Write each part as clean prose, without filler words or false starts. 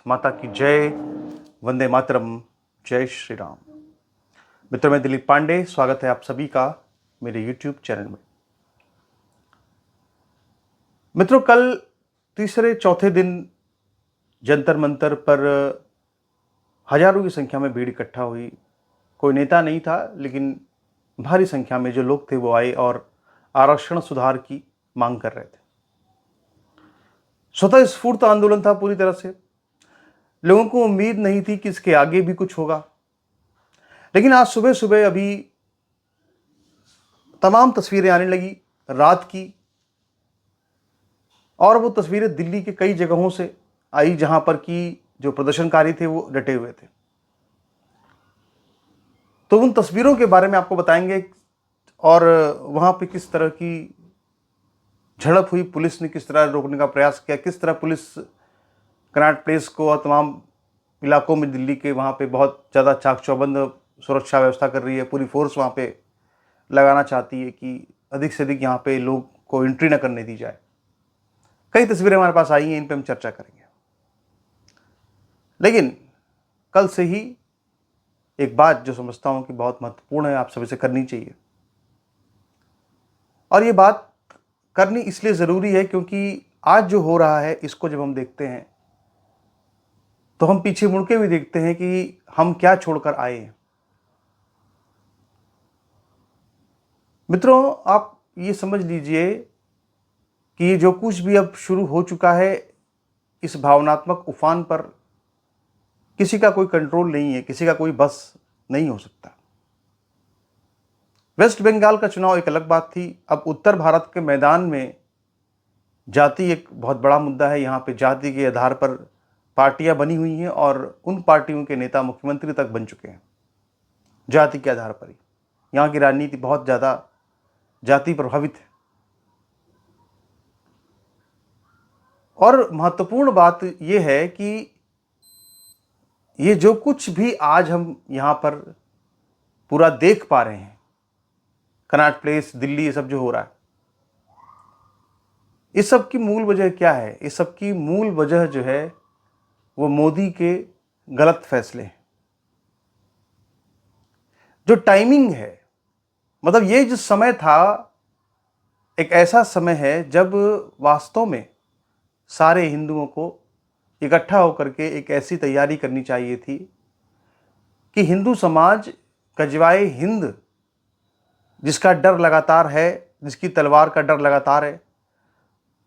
माता की जय, वंदे मातरम, जय श्री राम। मित्रों, मैं दिलीप पांडे, स्वागत है आप सभी का मेरे YouTube चैनल में। मित्रों, कल तीसरे चौथे दिन जंतर मंतर पर हजारों की संख्या में भीड़ इकट्ठा हुई। कोई नेता नहीं था, लेकिन भारी संख्या में जो लोग थे वो आए और आरक्षण सुधार की मांग कर रहे थे। स्वतः स्फूर्त आंदोलन था पूरी तरह से। लोगों को उम्मीद नहीं थी कि इसके आगे भी कुछ होगा, लेकिन आज सुबह सुबह अभी तमाम तस्वीरें आने लगी रात की, और वो तस्वीरें दिल्ली के कई जगहों से आई जहां पर कि जो प्रदर्शनकारी थे वो डटे हुए थे। तो उन तस्वीरों के बारे में आपको बताएंगे और वहां पे किस तरह की झड़प हुई, पुलिस ने किस तरह रोकने का प्रयास किया, किस तरह पुलिस कनॉट प्लेस को और तमाम इलाकों में दिल्ली के वहाँ पे बहुत ज़्यादा चाक चौबंद सुरक्षा व्यवस्था कर रही है। पूरी फोर्स वहाँ पे लगाना चाहती है कि अधिक से अधिक यहाँ पे लोग को एंट्री न करने दी जाए। कई तस्वीरें हमारे पास आई हैं, इन पे हम चर्चा करेंगे। लेकिन कल से ही एक बात जो समझता हूँ कि बहुत महत्वपूर्ण है, आप सभी से करनी चाहिए, और ये बात करनी इसलिए ज़रूरी है क्योंकि आज जो हो रहा है इसको जब हम देखते हैं तो हम पीछे मुड़ के भी देखते हैं कि हम क्या छोड़कर आए हैं। मित्रों, आप ये समझ लीजिए कि ये जो कुछ भी अब शुरू हो चुका है, इस भावनात्मक उफान पर किसी का कोई कंट्रोल नहीं है, किसी का कोई बस नहीं हो सकता। वेस्ट बंगाल का चुनाव एक अलग बात थी। अब उत्तर भारत के मैदान में जाति एक बहुत बड़ा मुद्दा है। यहाँ पे जाति के आधार पर पार्टियां बनी हुई हैं और उन पार्टियों के नेता मुख्यमंत्री तक बन चुके हैं जाति के आधार पर ही। यहाँ की राजनीति बहुत ज़्यादा जाति प्रभावित है। और महत्वपूर्ण बात यह है कि ये जो कुछ भी आज हम यहाँ पर पूरा देख पा रहे हैं, कनॉट प्लेस, दिल्ली, ये सब जो हो रहा है, इस सब की मूल वजह क्या है? इस सब की मूल वजह जो है वो मोदी के गलत फैसले हैं। जो टाइमिंग है, मतलब ये जो समय था, एक ऐसा समय है जब वास्तव में सारे हिंदुओं को इकट्ठा होकर के एक ऐसी तैयारी करनी चाहिए थी कि हिंदू समाज कजवाए हिंद, जिसका डर लगातार है, जिसकी तलवार का डर लगातार है,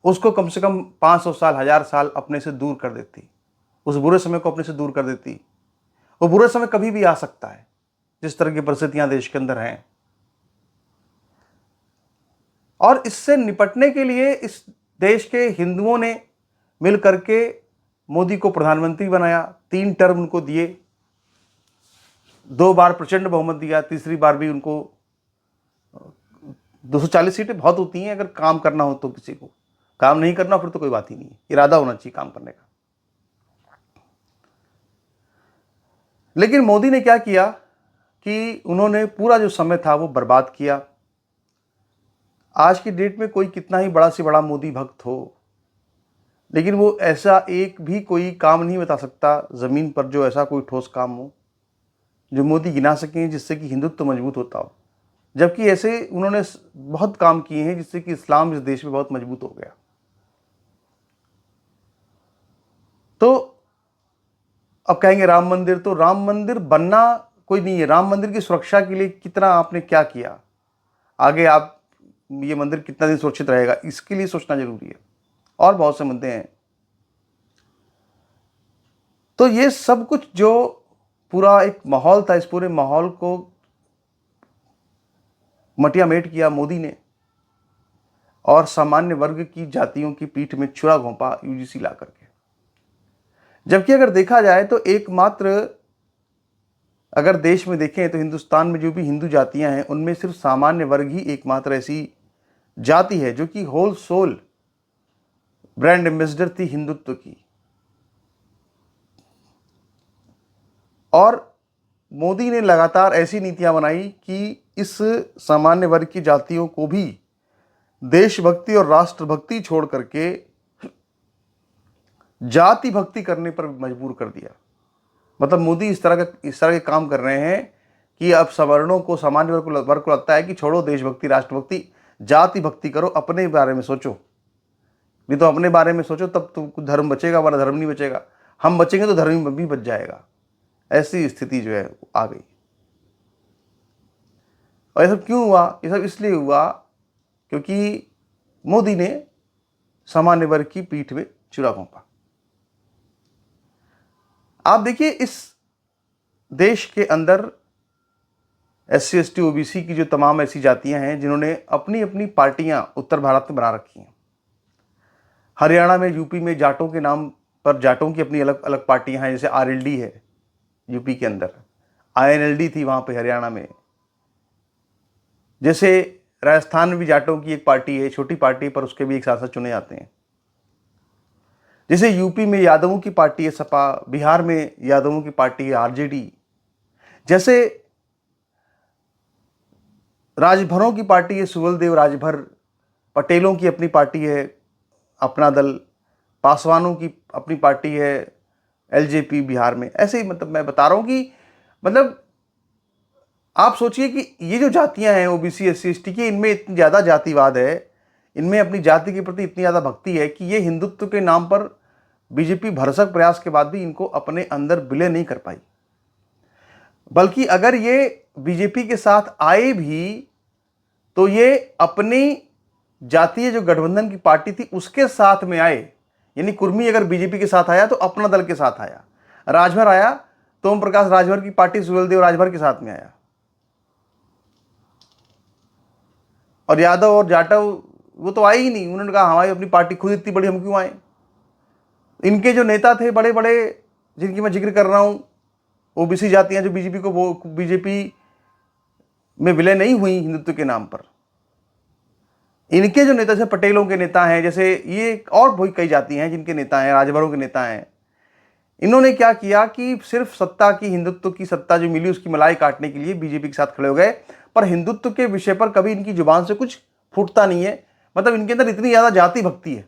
उसको कम से कम 500 साल, 1000 साल अपने से दूर कर देती, उस बुरे समय को अपने से दूर कर देती। वो बुरा समय कभी भी आ सकता है, जिस तरह की परिस्थितियां देश के अंदर हैं। और इससे निपटने के लिए इस देश के हिंदुओं ने मिल करके मोदी को प्रधानमंत्री बनाया, 3 टर्म उनको दिए, 2 बार प्रचंड बहुमत दिया, तीसरी बार भी उनको 240 सीटें बहुत होती हैं अगर काम करना हो तो। किसी को काम नहीं करना फिर तो कोई बात ही नहीं है, इरादा होना चाहिए काम करने का। लेकिन मोदी ने क्या किया कि उन्होंने पूरा जो समय था वो बर्बाद किया। आज की डेट में कोई कितना ही बड़ा से बड़ा मोदी भक्त हो, लेकिन वो ऐसा एक भी कोई काम नहीं बता सकता ज़मीन पर जो ऐसा कोई ठोस काम हो जो मोदी गिना सकें जिससे कि हिंदुत्व मजबूत होता हो। जबकि ऐसे उन्होंने बहुत काम किए हैं जिससे कि इस्लाम इस देश में बहुत मजबूत हो गया। तो अब कहेंगे राम मंदिर, तो राम मंदिर बनना कोई नहीं है। राम मंदिर की सुरक्षा के लिए कितना आपने क्या किया, आगे आप ये मंदिर कितना दिन सुरक्षित रहेगा, इसके लिए सोचना जरूरी है। और बहुत से मुद्दे हैं। तो ये सब कुछ जो पूरा एक माहौल था, इस पूरे माहौल को मटियामेट किया मोदी ने और सामान्य वर्ग की जातियों की पीठ में छुरा घोंपा यूजीसी ला करके। जबकि अगर देखा जाए तो एकमात्र, अगर देश में देखें तो हिंदुस्तान में जो भी हिंदू जातियां हैं उनमें सिर्फ सामान्य वर्ग ही एकमात्र ऐसी जाति है जो कि होल सोल ब्रांड एम्बेसडर थी हिंदुत्व की। और मोदी ने लगातार ऐसी नीतियां बनाई कि इस सामान्य वर्ग की जातियों को भी देशभक्ति और राष्ट्रभक्ति छोड़ करके जाति भक्ति करने पर मजबूर कर दिया। मतलब मोदी इस तरह के काम कर रहे हैं कि अब सवर्णों को, सामान्य वर्ग को लगता है कि छोड़ो देशभक्ति, राष्ट्रभक्ति, जाति भक्ति करो, अपने बारे में सोचो। नहीं तो अपने बारे में सोचो तब तो धर्म बचेगा, वरना धर्म नहीं बचेगा। हम बचेंगे तो धर्म भी बच जाएगा। ऐसी स्थिति जो है आ गई। और ये सब क्यों हुआ? ये सब इसलिए हुआ क्योंकि मोदी ने सामान्य वर्ग की पीठ में छुरा घोंपा। आप देखिए, इस देश के अंदर SC ST OBC की जो तमाम ऐसी जातियां हैं जिन्होंने अपनी अपनी पार्टियां उत्तर भारत में बना रखी हैं। हरियाणा में, यूपी में जाटों के नाम पर जाटों की अपनी अलग अलग पार्टियां हैं। जैसे RLD है यूपी के अंदर, INLD थी वहां पे हरियाणा में। जैसे राजस्थान में भी जाटों की एक पार्टी है, छोटी पार्टी, पर उसके भी एक सांसद चुने जाते हैं। जैसे यूपी में यादवों की पार्टी है सपा, बिहार में यादवों की पार्टी है RJD। जैसे राजभरों की पार्टी है सुवलदेव राजभर, पटेलों की अपनी पार्टी है अपना दल, पासवानों की अपनी पार्टी है LJP बिहार में। ऐसे ही मतलब मैं बता रहा हूं कि मतलब आप सोचिए कि ये जो जातियां हैं OBC SC ST की, इनमें इतनी ज़्यादा जातिवाद है, इनमें अपनी जाति के प्रति इतनी ज़्यादा भक्ति है कि ये हिंदुत्व के नाम पर बीजेपी भरसक प्रयास के बाद भी इनको अपने अंदर विलय नहीं कर पाई। बल्कि अगर ये बीजेपी के साथ आए भी तो ये अपनी जातीय जो गठबंधन की पार्टी थी उसके साथ में आए। यानी कुर्मी अगर बीजेपी के साथ आया तो अपना दल के साथ आया, राजभर आया तो ओम प्रकाश राजभर की पार्टी सुवलदेव राजभर के साथ में आया, और यादव और जाटव वो तो आए ही नहीं। उन्होंने कहा हमारी अपनी पार्टी खुद इतनी बड़ी, हम क्यों आए। इनके जो नेता थे बड़े बड़े, जिनकी मैं जिक्र कर रहा हूं, OBC जातियां जो बीजेपी में विलय नहीं हुई हिंदुत्व के नाम पर, इनके जो नेता, जैसे पटेलों के नेता हैं, जैसे ये और बहुत कई जातियां हैं जिनके नेता हैं, राजभरों के नेता हैं, इन्होंने क्या किया कि सिर्फ सत्ता की, हिंदुत्व की सत्ता जो मिली उसकी मलाई काटने के लिए बीजेपी के साथ खड़े हो गए। पर हिंदुत्व के विषय पर कभी इनकी जुबान से कुछ फूटता नहीं है। मतलब इनके अंदर इतनी ज़्यादा जाति भक्ति है।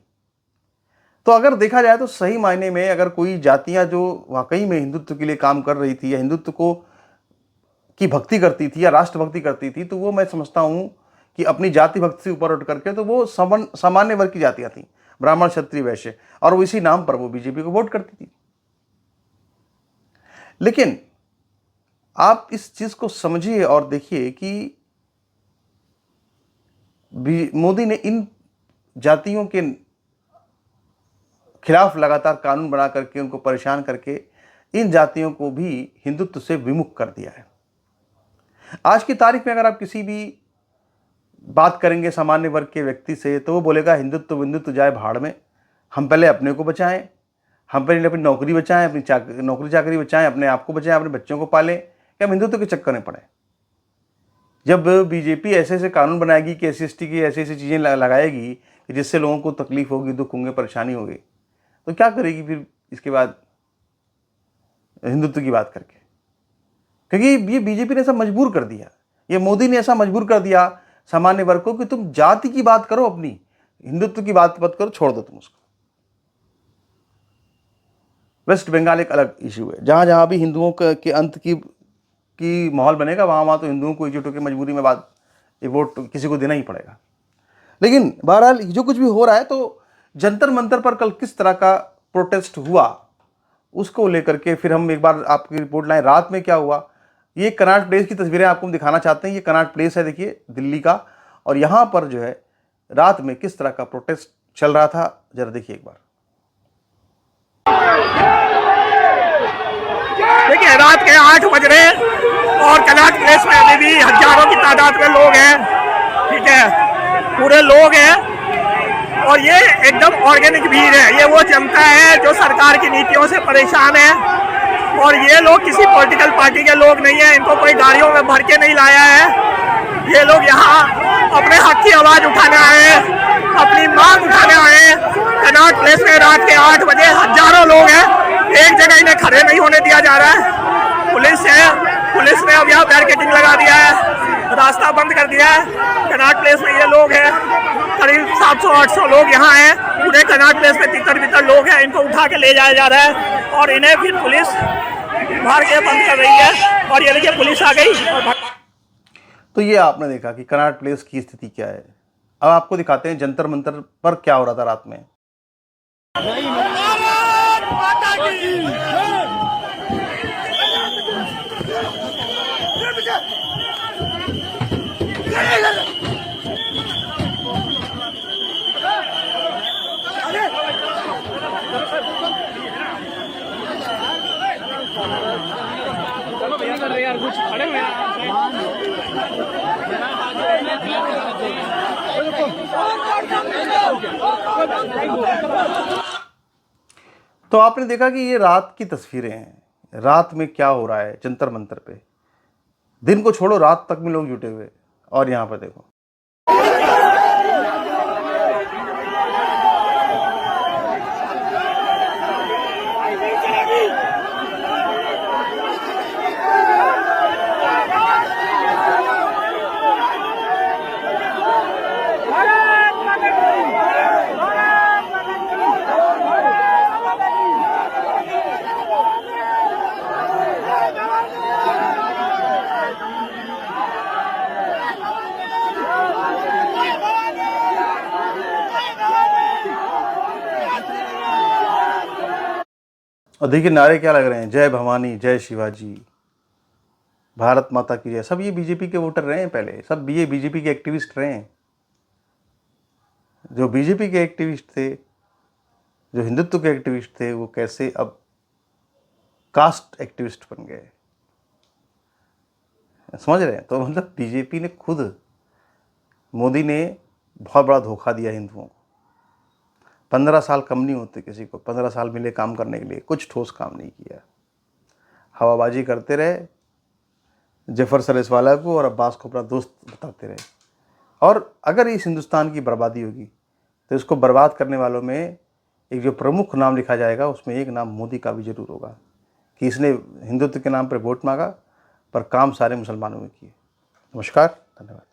तो अगर देखा जाए तो सही मायने में अगर कोई जातियां जो वाकई में हिंदुत्व के लिए काम कर रही थी या हिंदुत्व को की भक्ति करती थी या राष्ट्रभक्ति करती थी, तो वो मैं समझता हूं कि अपनी जाति भक्ति से ऊपर उठ करके तो वो सामान्य वर्ग की जातियां थी, ब्राह्मण, क्षत्रिय, वैश्य, और वो इसी नाम पर वो बीजेपी को वोट करती थी। लेकिन आप इस चीज को समझिए और देखिए कि मोदी ने इन जातियों के खिलाफ लगातार कानून बना करके, उनको परेशान करके, इन जातियों को भी हिंदुत्व से विमुख कर दिया है। आज की तारीख में अगर आप किसी भी बात करेंगे सामान्य वर्ग के व्यक्ति से तो वो बोलेगा हिंदुत्व जाए भाड़ में, हम पहले अपने को बचाएं, हम पहले अपनी नौकरी बचाएं, अपनी नौकरी चाकरी बचाएं, अपने आप को बचाएं, अपने बच्चों को पालें, कि हम हिंदुत्व के चक्कर में पड़े। जब बीजेपी ऐसे ऐसे कानून बनाएगी कि SC ST की ऐसी ऐसी चीज़ें लगाएगी कि जिससे लोगों को तकलीफ होगी, दुख होंगे, परेशानी होगी, तो क्या करेगी फिर इसके बाद हिंदुत्व की बात करके? क्योंकि ये बीजेपी ने ऐसा मजबूर कर दिया, ये मोदी ने ऐसा मजबूर कर दिया सामान्य वर्ग को कि तुम जाति की बात करो, अपनी हिंदुत्व की बात मत करो, छोड़ दो तुम उसको। वेस्ट बंगाल एक अलग इशू है, जहां जहां भी हिंदुओं के अंत की माहौल बनेगा वहां तो हिंदुओं को एकजुट होकर मजबूरी में बात ये वोट किसी को देना ही पड़ेगा। लेकिन बहरहाल जो कुछ भी हो रहा है, तो जंतर मंतर पर कल किस तरह का प्रोटेस्ट हुआ उसको लेकर के फिर हम एक बार आपकी रिपोर्ट लाएं। रात में क्या हुआ, ये कनॉट प्लेस की तस्वीरें आपको हम दिखाना चाहते हैं। ये कनॉट प्लेस है, देखिए, दिल्ली का, और यहाँ पर जो है रात में किस तरह का प्रोटेस्ट चल रहा था, जरा देखिए एक बार। देखिए रात के 8 बज रहे हैं और कनॉट प्लेस में अभी भी हजारों की तादाद में लोग हैं, ठीक है, पूरे लोग हैं, और ये एकदम ऑर्गेनिक भीड़ है। ये वो जनता है जो सरकार की नीतियों से परेशान है, और ये लोग किसी पॉलिटिकल पार्टी के लोग नहीं है, इनको कोई गाड़ियों में भर के नहीं लाया है। ये लोग यहाँ अपने हक की आवाज़ उठाने आए हैं, अपनी मांग उठाने आए हैं। कनॉट प्लेस में रात के 8 बजे हजारों लोग हैं, एक जगह इन्हें खड़े नहीं होने दिया जा रहा है। पुलिस है, पुलिस ने अब यहाँ बैरिकेडिंग लगा दिया है, रास्ता बंद कर दिया है। कनॉट प्लेस में ये लोग हैं, करीब 700-800 लोग यहाँ हैं। पूरे कनॉट प्लेस में तितर-बितर लोग हैं, इनको उठा के ले जाया जा रहा है और इन्हें फिर पुलिस मार के बंद कर रही है। और ये देखिए पुलिस आ गई। तो ये आपने देखा कि कनॉट प्लेस की स्थिति क्या है। अब आपको दिखाते हैं जंतर मंतर पर क्या हो रहा था रात में। तो आपने देखा कि ये रात की तस्वीरें हैं, रात में क्या हो रहा है जंतर मंतर पे। दिन को छोड़ो, रात तक में लोग जुटे हुए। और यहाँ पर देखो, और देखिए नारे क्या लग रहे हैं, जय भवानी, जय शिवाजी, भारत माता की जय। सब ये बीजेपी के वोटर रहे हैं पहले, सब ये बीजेपी के एक्टिविस्ट रहे हैं। जो बीजेपी के एक्टिविस्ट थे, जो हिंदुत्व के एक्टिविस्ट थे, वो कैसे अब कास्ट एक्टिविस्ट बन गए, समझ रहे हैं। तो मतलब बीजेपी ने खुद, मोदी ने बहुत बड़ा धोखा दिया हिंदुओं को। 15 साल कम नहीं होते किसी को, 15 साल मिले काम करने के लिए, कुछ ठोस काम नहीं किया। हवाबाजी करते रहे, जफर सरेसवाला को और अब्बास को अपना दोस्त बताते रहे। और अगर इस हिंदुस्तान की बर्बादी होगी तो इसको बर्बाद करने वालों में एक जो प्रमुख नाम लिखा जाएगा, उसमें एक नाम मोदी का भी जरूर होगा कि इसने हिंदुत्व के नाम पर वोट मांगा पर काम सारे मुसलमानों में किए। नमस्कार, धन्यवाद।